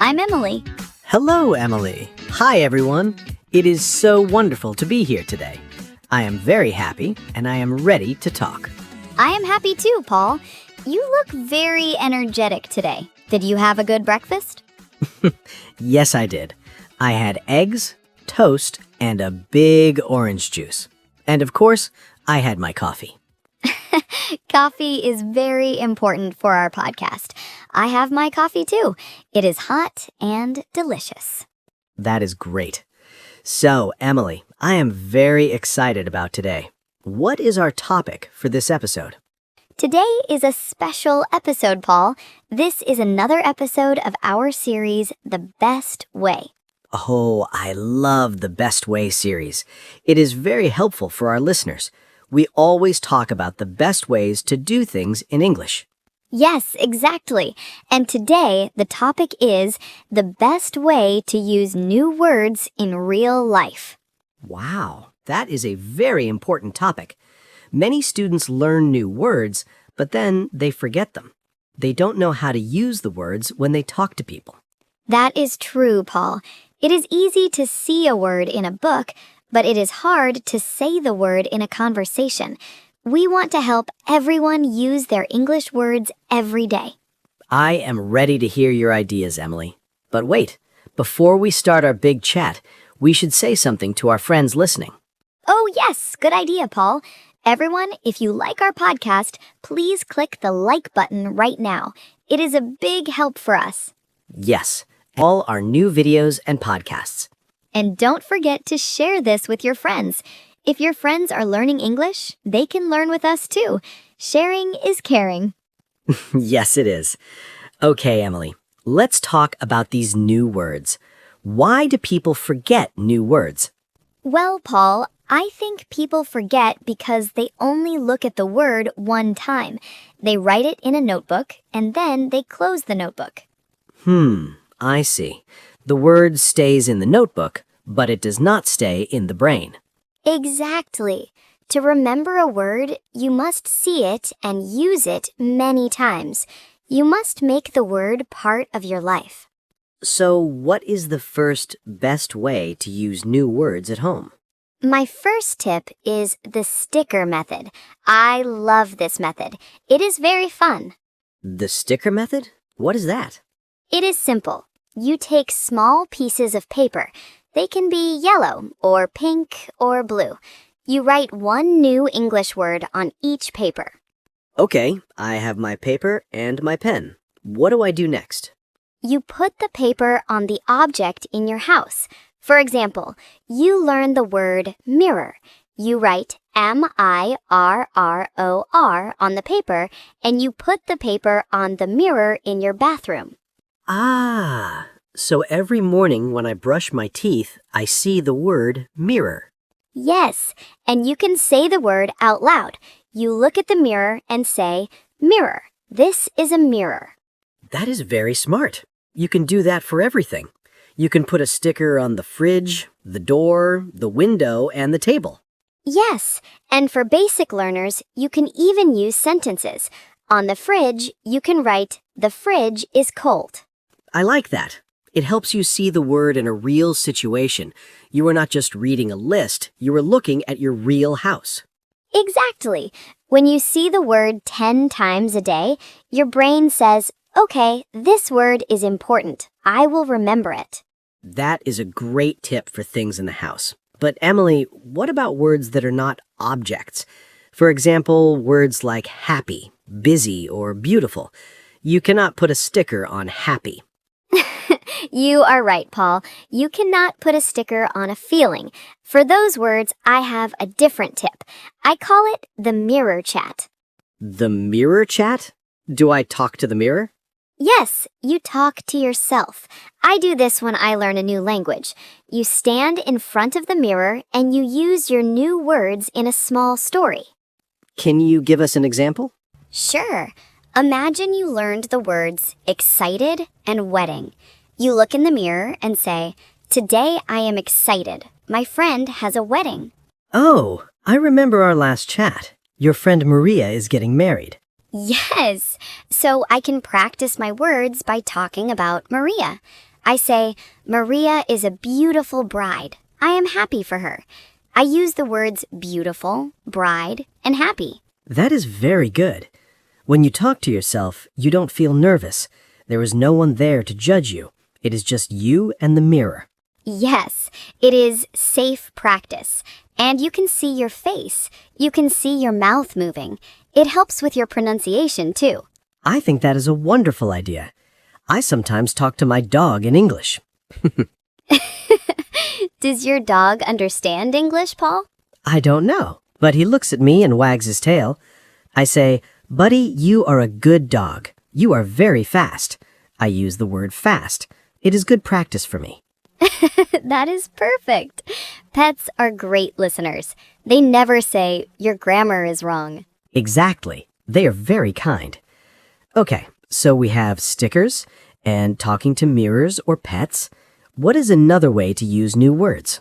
I'm Emily. Hello, Emily. Hi, everyone. It is so wonderful to be here today. I am very happy, and I am ready to talk. I am happy too, Paul. You look very energetic today. Did you have a good breakfast? Yes, I did. I had eggs, toast, and a big orange juice. And of course, I had my coffee. Coffee is very important for our podcast. I have my coffee too. It is hot and delicious. That is great. So, Emily, I am very excited about today. What is our topic for this episode? Today is a special episode, Paul. This is another episode of our series, The Best Way. Oh, I love the Best Way series. It is very helpful for our listeners. We always talk about the best ways to do things in English. Yes, exactly. And today, the topic is the best way to use new words in real life. Wow, that is a very important topic. Many students learn new words, but then they forget them. They don't know how to use the words when they talk to people. That is true, Paul. It is easy to see a word in a book, but it is hard to say the word in a conversation. We want to help everyone use their English words every day. I am ready to hear your ideas, Emily. But wait, before we start our big chat, we should say something to our friends listening. Oh, yes, good idea, Paul. Everyone, if you like our podcast, please click the like button right now. It is a big help for us. Yes, all our new videos and podcasts. And don't forget to share this with your friends. If your friends are learning English, they can learn with us too. Sharing is caring. Yes, it is. Okay, Emily, let's talk about these new words. Why do people forget new words? Well, Paul, I think people forget because they only look at the word one time. They write it in a notebook and then they close the notebook. I see. The word stays in the notebook, but it does not stay in the brain. Exactly. To remember a word, you must see it and use it many times. You must make the word part of your life. So, what is the first best way to use new words at home? My first tip is the sticker method. I love this method. It is very fun. The sticker method? What is that? It is simple. You take small pieces of paper. They can be yellow or pink or blue. You write one new English word on each paper. Okay, I have my paper and my pen. What do I do next? You put the paper on the object in your house. For example, you learn the word mirror. You write M-I-R-R-O-R on the paper, and you put the paper on the mirror in your bathroom. Ah, so every morning when I brush my teeth, I see the word mirror. Yes, and you can say the word out loud. You look at the mirror and say, mirror. This is a mirror. That is very smart. You can do that for everything. You can put a sticker on the fridge, the door, the window, and the table. Yes, and for basic learners, you can even use sentences. On the fridge, you can write, the fridge is cold. I like that. It helps you see the word in a real situation. You are not just reading a list, you are looking at your real house. Exactly. When you see the word 10 times a day, your brain says, okay, this word is important. I will remember it. That is a great tip for things in the house. But Emily, what about words that are not objects? For example, words like happy, busy, or beautiful. You cannot put a sticker on happy. You are right, Paul. You cannot put a sticker on a feeling. For those words, I have a different tip. I call it the mirror chat. The mirror chat? Do I talk to the mirror? Yes, you talk to yourself. I do this when I learn a new language. You stand in front of the mirror and you use your new words in a small story. Can you give us an example? Sure. Imagine you learned the words excited and wedding. You look in the mirror and say, today I am excited. My friend has a wedding. Oh, I remember our last chat. Your friend Maria is getting married. Yes, so I can practice my words by talking about Maria. I say, Maria is a beautiful bride. I am happy for her. I use the words beautiful, bride, and happy. That is very good. When you talk to yourself, you don't feel nervous. There is no one there to judge you. It is just you and the mirror. Yes, it is safe practice. And you can see your face. You can see your mouth moving. It helps with your pronunciation, too. I think that is a wonderful idea. I sometimes talk to my dog in English. Does your dog understand English, Paul? I don't know, but he looks at me and wags his tail. I say, Buddy, you are a good dog. You are very fast. I use the word fast. It is good practice for me. That is perfect. Pets are great listeners. They never say, your grammar is wrong. Exactly. They are very kind. Okay, so we have stickers and talking to mirrors or pets. What is another way to use new words?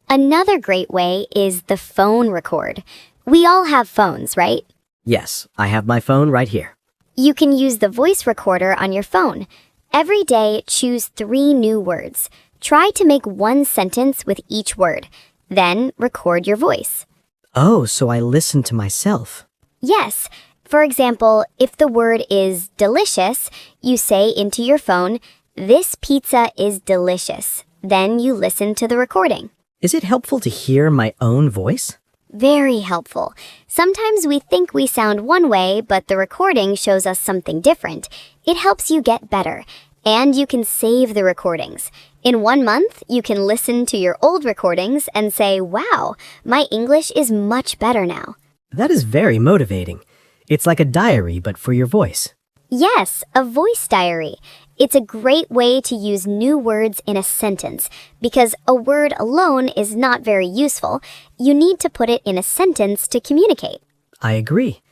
Another great way is the phone record. We all have phones, right? Yes, I have my phone right here. You can use the voice recorder on your phone. Every day, choose 3 new words. Try to make one sentence with each word. Then record your voice. Oh, so I listen to myself. Yes. For example, if the word is delicious, you say into your phone, this pizza is delicious. Then you listen to the recording. Is it helpful to hear my own voice? Very helpful. Sometimes we think we sound one way, but the recording shows us something different. It helps you get better. And you can save the recordings. In 1 month, you can listen to your old recordings and say, wow, my English is much better now. That is very motivating. It's like a diary, but for your voice. Yes, a voice diary. It's a great way to use new words in a sentence because a word alone is not very useful. You need to put it in a sentence to communicate. I agree.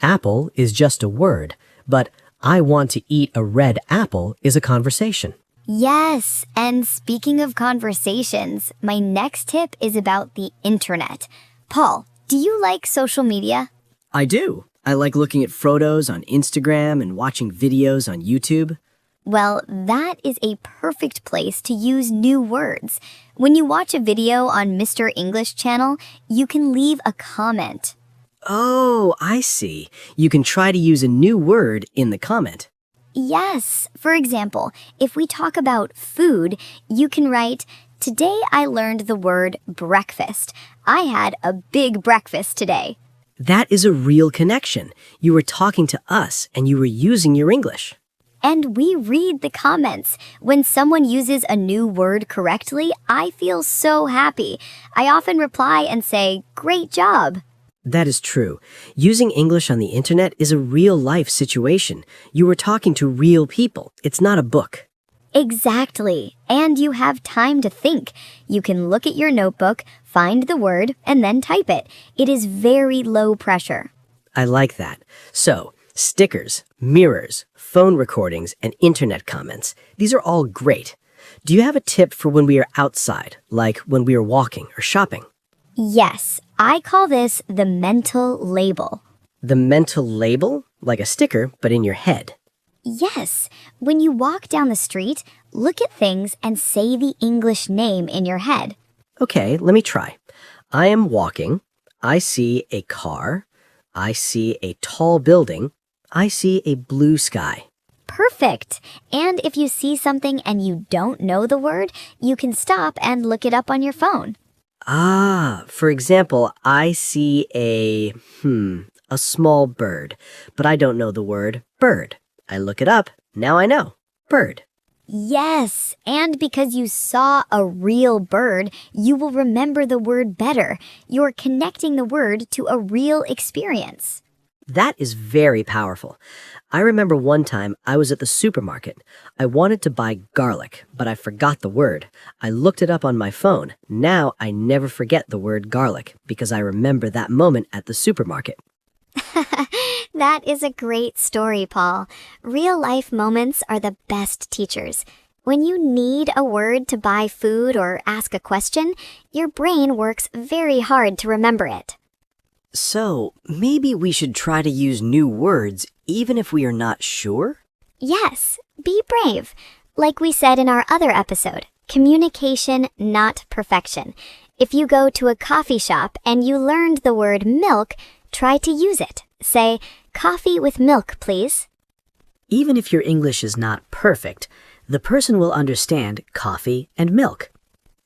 Apple is just a word, but I want to eat a red apple is a conversation. Yes, and speaking of conversations, my next tip is about the internet. Paul, do you like social media? I do. I like looking at photos on Instagram and watching videos on YouTube. Well, that is a perfect place to use new words. When you watch a video on Mr. English channel, you can leave a comment. Oh, I see. You can try to use a new word in the comment. Yes. For example, if we talk about food, you can write, today I learned the word breakfast. I had a big breakfast today. That is a real connection. You were talking to us and you were using your English. And we read the comments. When someone uses a new word correctly, I feel so happy. I often reply and say, great job. That is true. Using English on the internet is a real-life situation. You are talking to real people. It's not a book. Exactly. And you have time to think. You can look at your notebook, find the word, and then type it. It is very low pressure. I like that. So, stickers, mirrors, phone recordings, and internet comments. These are all great. Do you have a tip for when we are outside, like when we are walking or shopping? Yes, I call this the mental label. The mental label? Like a sticker, but in your head. Yes, when you walk down the street, look at things and say the English name in your head. Okay, let me try. I am walking. I see a car. I see a tall building. I see a blue sky. Perfect. And if you see something and you don't know the word, you can stop and look it up on your phone. Ah, for example, I see a small bird, but I don't know the word bird. I look it up. Now I know. Bird. Yes, and because you saw a real bird, you will remember the word better. You're connecting the word to a real experience. That is very powerful. I remember one time I was at the supermarket. I wanted to buy garlic, but I forgot the word. I looked it up on my phone. Now I never forget the word garlic because I remember that moment at the supermarket. That is a great story, Paul. Real-life moments are the best teachers. When you need a word to buy food or ask a question, your brain works very hard to remember it. So, maybe we should try to use new words even if we are not sure? Yes, be brave. Like we said in our other episode, communication, not perfection. If you go to a coffee shop and you learned the word milk, try to use it. Say, "Coffee with milk, please." Even if your English is not perfect, the person will understand coffee and milk.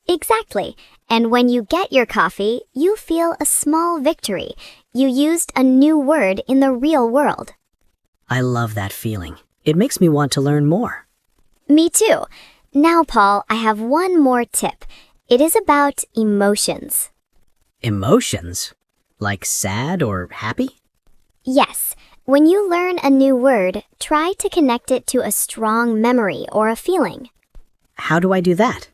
Exactly. And when you get your coffee, you feel a small victory. You used a new word in the real world. I love that feeling. It makes me want to learn more. Me too. Now, Paul, I have one more tip. It is about emotions. Emotions? Like sad or happy? Yes. When you learn a new word, try to connect it to a strong memory or a feeling. How do I do that?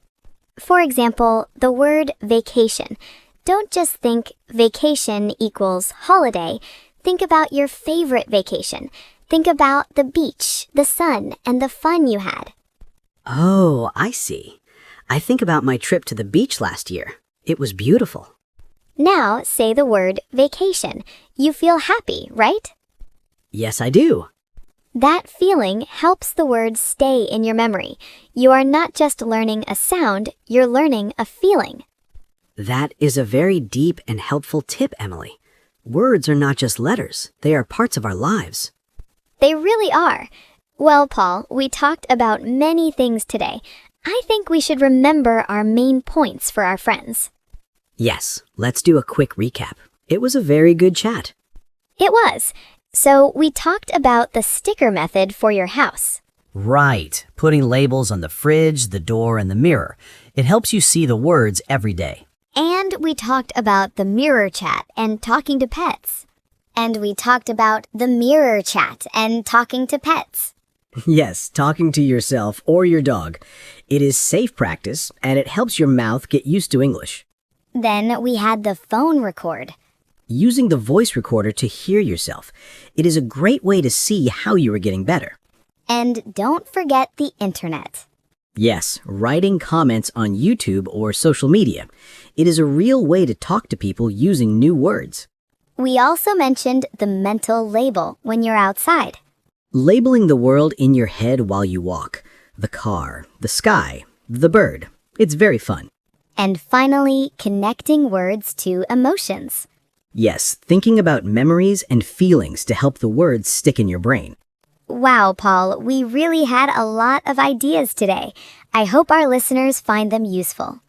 For example, the word vacation. Don't just think vacation equals holiday. Think about your favorite vacation. Think about the beach, the sun, and the fun you had. Oh, I see. I think about my trip to the beach last year. It was beautiful. Now say the word vacation. You feel happy, right? Yes, I do. That feeling helps the word stay in your memory. You are not just learning a sound, you're learning a feeling. That is a very deep and helpful tip, Emily. Words are not just letters. They are parts of our lives. They really are. Well, Paul, we talked about many things today. I think we should remember our main points for our friends. Yes, let's do a quick recap. It was a very good chat. It was. So we talked about the sticker method for your house. Right, putting labels on the fridge, the door, and the mirror. It helps you see the words every day. And we talked about the mirror chat and talking to pets. And we talked about the mirror chat and talking to pets. Yes, talking to yourself or your dog. It is safe practice, and it helps your mouth get used to English. Then we had the phone record. Using the voice recorder to hear yourself. It is a great way to see how you are getting better. And don't forget the internet. Yes, writing comments on YouTube or social media. It is a real way to talk to people using new words. We also mentioned the mental label when you're outside. Labeling the world in your head while you walk. The car, the sky, the bird. It's very fun. And finally, connecting words to emotions. Yes, thinking about memories and feelings to help the words stick in your brain. Wow, Paul, we really had a lot of ideas today. I hope our listeners find them useful.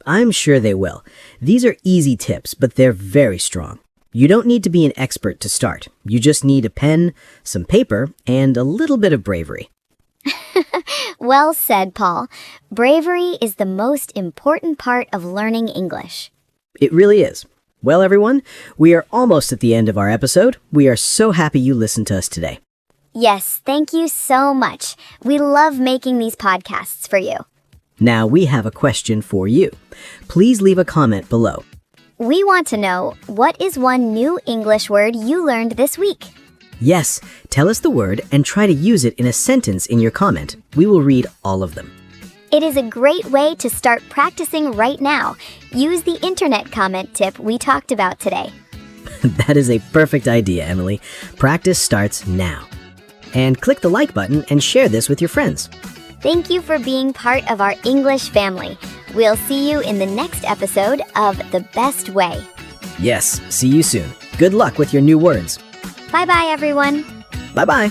I'm sure they will. These are easy tips, but they're very strong. You don't need to be an expert to start. You just need a pen, some paper, and a little bit of bravery. Well said, Paul. Bravery is the most important part of learning English. It really is. Well, everyone, we are almost at the end of our episode. We are so happy you listened to us today. Yes, thank you so much. We love making these podcasts for you. Now we have a question for you. Please leave a comment below. We want to know, what is one new English word you learned this week? Yes, tell us the word and try to use it in a sentence in your comment. We will read all of them. It is a great way to start practicing right now. Use the internet comment tip we talked about today. That is a perfect idea, Emily. Practice starts now. And click the like button and share this with your friends. Thank you for being part of our English family. We'll see you in the next episode of The Best Way. Yes, see you soon. Good luck with your new words. Bye-bye, everyone. Bye-bye.